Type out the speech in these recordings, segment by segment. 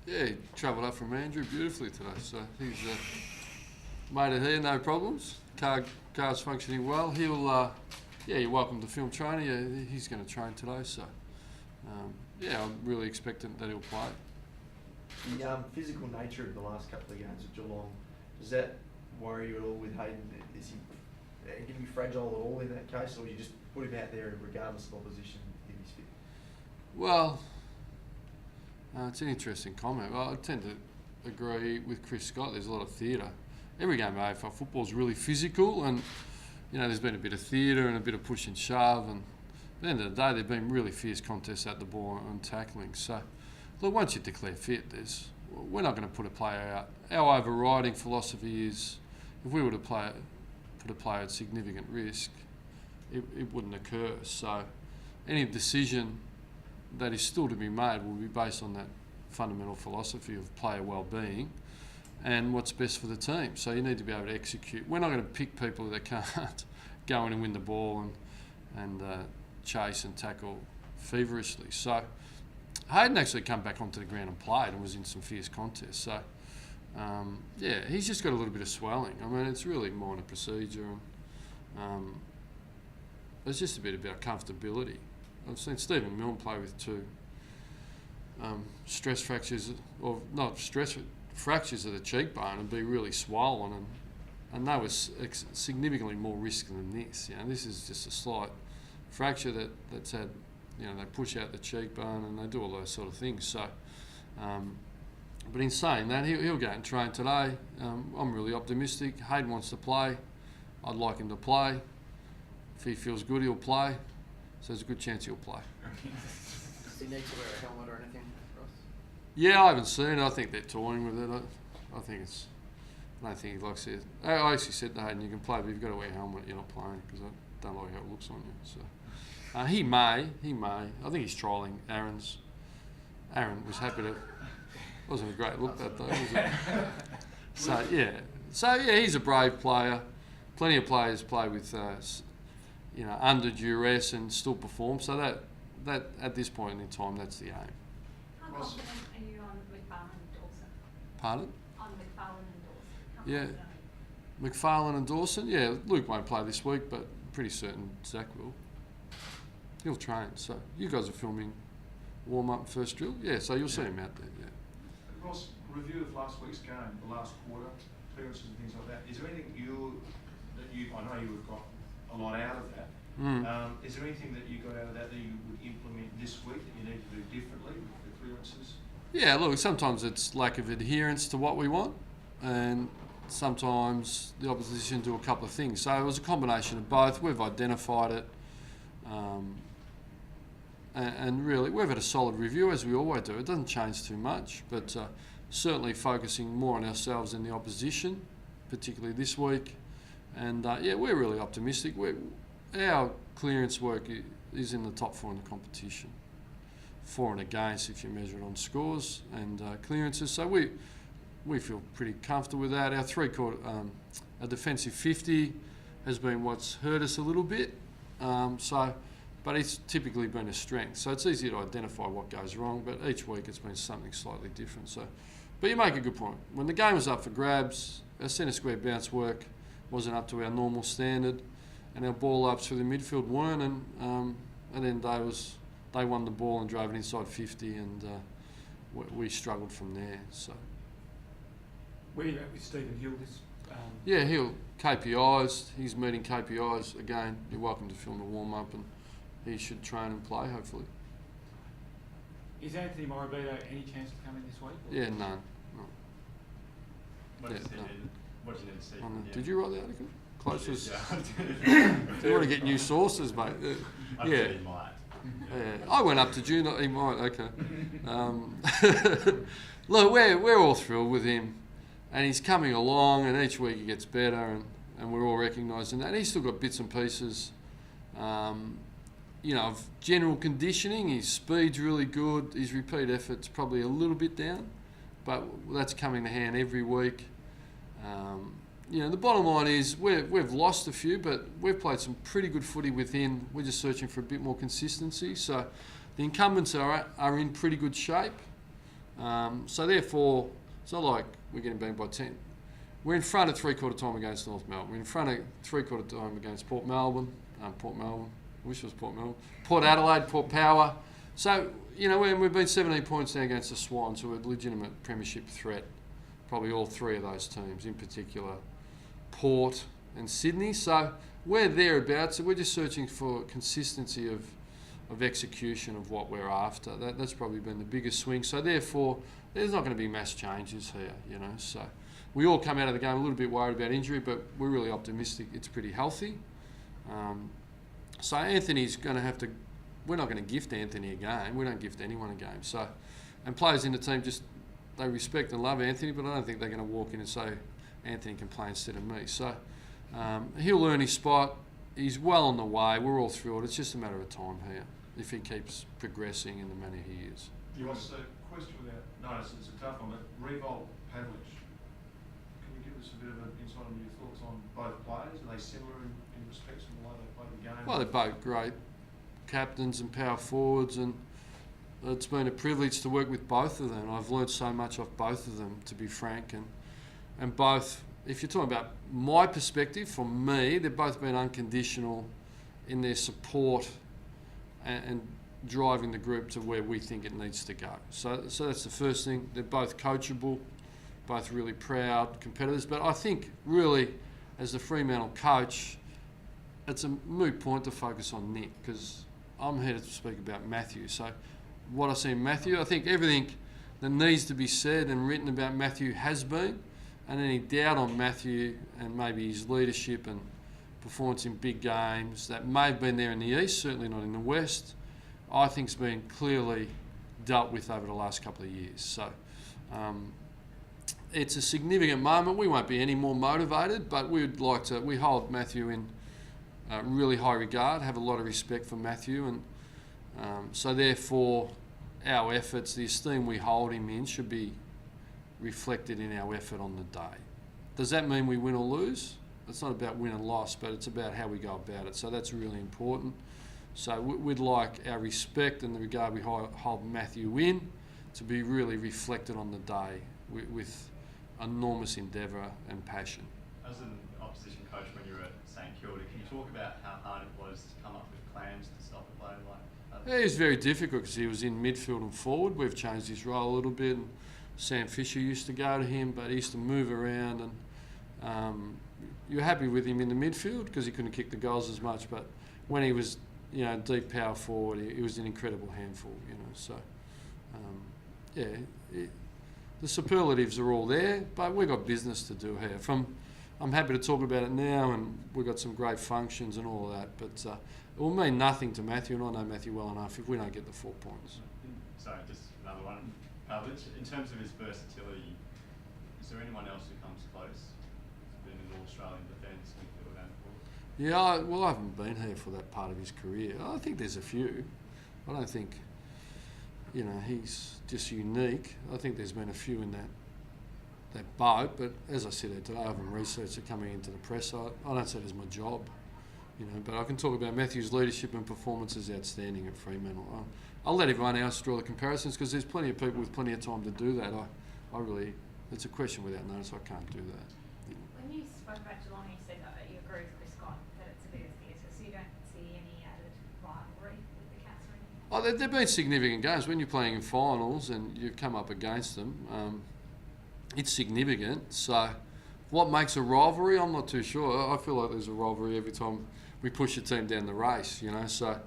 Yeah, he travelled up from Andrew beautifully today, so he's made it here, no problems. Car's functioning well. He'll, you're welcome to film training. Yeah, he's going to train today, so I'm really expecting that he'll play. The physical nature of the last couple of games at Geelong, does that worry you at all with Hayden? Is he going to be fragile at all in that case, or would you just put him out there regardless of opposition if he's fit? Well, it's an interesting comment. Well, I tend to agree with Chris Scott. There's a lot of theatre. Every game of AFL football is really physical, and there's been a bit of theatre and a bit of push and shove, and at the end of the day, there've been really fierce contests at the ball and tackling. So, look, once you declare fit, we're not going to put a player out. Our overriding philosophy is, if we were to put a player at significant risk, it wouldn't occur. So, any decision that is still to be made will be based on that fundamental philosophy of player well-being and what's best for the team. So you need to be able to execute. We're not going to pick people that can't go in and win the ball and chase and tackle feverishly. So Hayden actually come back onto the ground and played and was in some fierce contests. So he's just got a little bit of swelling. I mean, it's really minor procedure. And, it's just a bit about comfortability. I've seen Stephen Milne play with two stress fractures, or not stress fractures of the cheekbone, and be really swollen, and they were significantly more risky than this. This is just a slight fracture that's had, they push out the cheekbone and they do all those sort of things. So, but in saying that, he'll go and train today. I'm really optimistic. Hayden wants to play. I'd like him to play. If he feels good, he'll play. So there's a good chance he'll play. Does he need to wear a helmet or anything, Ross? Yeah, I haven't seen it. I think they're toying with it. I don't think he likes it. I actually said to Hayden, you can play, but you've got to wear a helmet. You're not playing, because I don't like how it looks on you. So he may. I think he's trialling Aaron's. Aaron was happy to. Wasn't a great look that day, was it? So he's a brave player. Plenty of players play with. Under duress and still perform. So that at this point in time, that's the aim. How confident are you on McFarlane and Dawson? Pardon? On McFarlane and Dawson. Yeah. McFarlane and Dawson? Yeah, Luke won't play this week, but pretty certain Zach will. He'll train. So you guys are filming warm-up first drill? Yeah, so you'll see him out there, yeah. Ross, review of last week's game, the last quarter, clearances and things like that. Is there anything I know you would have got a lot out of that. Is there anything that you got out of that you would implement this week that you need to do differently with the clearances? Yeah, look, sometimes it's lack of adherence to what we want, and sometimes the opposition do a couple of things. So it was a combination of both. We've identified it, and really we've had a solid review, as we always do. It doesn't change too much, but certainly focusing more on ourselves than the opposition, particularly this week. And we're really optimistic. Our clearance work is in the top 4 in the competition, for and against if you measure it on scores and clearances. So we feel pretty comfortable with that. Our defensive 50 has been what's hurt us a little bit. But it's typically been a strength. So it's easy to identify what goes wrong. But each week it's been something slightly different. But you make a good point. When the game was up for grabs, our centre square bounce work wasn't up to our normal standard, and our ball ups through the midfield weren't, and then they won the ball and drove it inside 50, and we struggled from there. So where are you at with Stephen Hill this? Hill KPIs. He's meeting KPIs again. You're welcome to film the warm up, and he should train and play hopefully. Is Anthony Morabito any chance to come in this week? Yeah, none. No. What do you need to see? Did you write the article? Closest. You want to get new sources, mate. He might. I went up to June. He might. Okay. Look, we're all thrilled with him, and he's coming along, and each week he gets better, and we're all recognising that. And he's still got bits and pieces, of general conditioning. His speed's really good. His repeat effort's probably a little bit down, but that's coming to hand every week. The bottom line is we've lost a few, but we've played some pretty good footy within. We're just searching for a bit more consistency. So the incumbents are in pretty good shape. So therefore, it's not like we're getting banged by 10. We're in front at three-quarter time against North Melbourne. We're in front at three-quarter time against Port Melbourne. I wish it was Port Melbourne. Port Adelaide, Port Power. So, we've been 17 points now against the Swans, who are a legitimate premiership threat. Probably all three of those teams, in particular Port and Sydney. So we're thereabouts. So we're just searching for consistency of execution of what we're after. That's probably been the biggest swing. So therefore, there's not going to be mass changes here, So we all come out of the game a little bit worried about injury, but we're really optimistic. It's pretty healthy. So Anthony's going to have to. We're not going to gift Anthony a game. We don't gift anyone a game. So, and players in the team they respect and love Anthony, but I don't think they're going to walk in and say Anthony can play instead of me. So he'll earn his spot. He's well on the way. We're all thrilled. It's just a matter of time here if he keeps progressing in the manner he is. What's the question without notice? It's a tough one, but Revolt, Pavlich. Can you give us a bit of an insight on your thoughts on both players? Are they similar in respects of the way they play the game? Well, they're both great captains and power forwards, and it's been a privilege to work with both of them. I've learned so much off both of them, to be frank, and both. If you're talking about my perspective, for me, they've both been unconditional in their support and driving the group to where we think it needs to go. So that's the first thing. They're both coachable, both really proud competitors. But I think really, as the Fremantle coach, it's a moot point to focus on Nick, because I'm here to speak about Matthew. So what I see in Matthew, I think everything that needs to be said and written about Matthew has been, and any doubt on Matthew and maybe his leadership and performance in big games that may have been there in the East, certainly not in the West, I think has been clearly dealt with over the last couple of years. So it's a significant moment. We won't be any more motivated, but we hold Matthew in really high regard, have a lot of respect for Matthew, and so therefore our efforts, the esteem we hold him in, should be reflected in our effort on the day. Does that mean we win or lose? It's not about win and loss, but it's about how we go about it. So that's really important. So we'd like our respect and the regard we hold Matthew in to be really reflected on the day with enormous endeavour and passion. As an opposition coach when you were at St Kilda, can you talk about how hard it was to come up with plans to stop a player like that? Yeah, it was very difficult because he was in midfield and forward. We've changed his role a little bit. And Sam Fisher used to go to him, but he used to move around, and you're happy with him in the midfield because he couldn't kick the goals as much. But when he was, deep power forward, he was an incredible handful. So the superlatives are all there, but we've got business to do here. I'm happy to talk about it now, and we've got some great functions and all of that, but it will mean nothing to Matthew, and I know Matthew well enough if we don't get the 4 points. Sorry, just another one. In terms of his versatility, is there anyone else who comes close? He's been in All-Australian defence, midfield and forward. Yeah, well, I haven't been here for that part of his career. I think there's a few. I don't think, he's just unique. I think there's been a few in that boat, but as I said today, I haven't researched it coming into the press. I don't see it as my job, but I can talk about Matthew's leadership and performance is outstanding at Fremantle. I'll let everyone else draw the comparisons because there's plenty of people with plenty of time to do that. It's a question without notice. I can't do that. When you spoke about Geelong, you said that you agree with Chris Scott that it's a bit of theatre, so you don't see any added rivalry with the Cats or anything? There've been significant games. When you're playing in finals and you come up against them, it's significant. So what makes a rivalry? I'm not too sure. I feel like there's a rivalry every time we push a team down the race, So,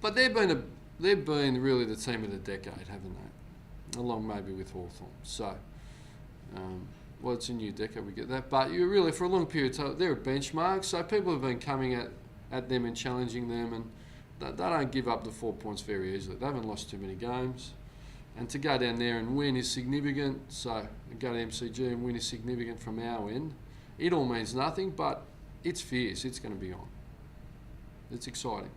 but they've been really the team of the decade, haven't they? Along maybe with Hawthorn. So, it's a new decade, we get that. But you really, for a long period of time, they're a benchmark. So people have been coming at them and challenging them, and they don't give up the 4 points very easily. They haven't lost too many games. And to go down there and win is significant. So go to MCG and win is significant from our end. It all means nothing, but it's fierce. It's going to be on. It's exciting.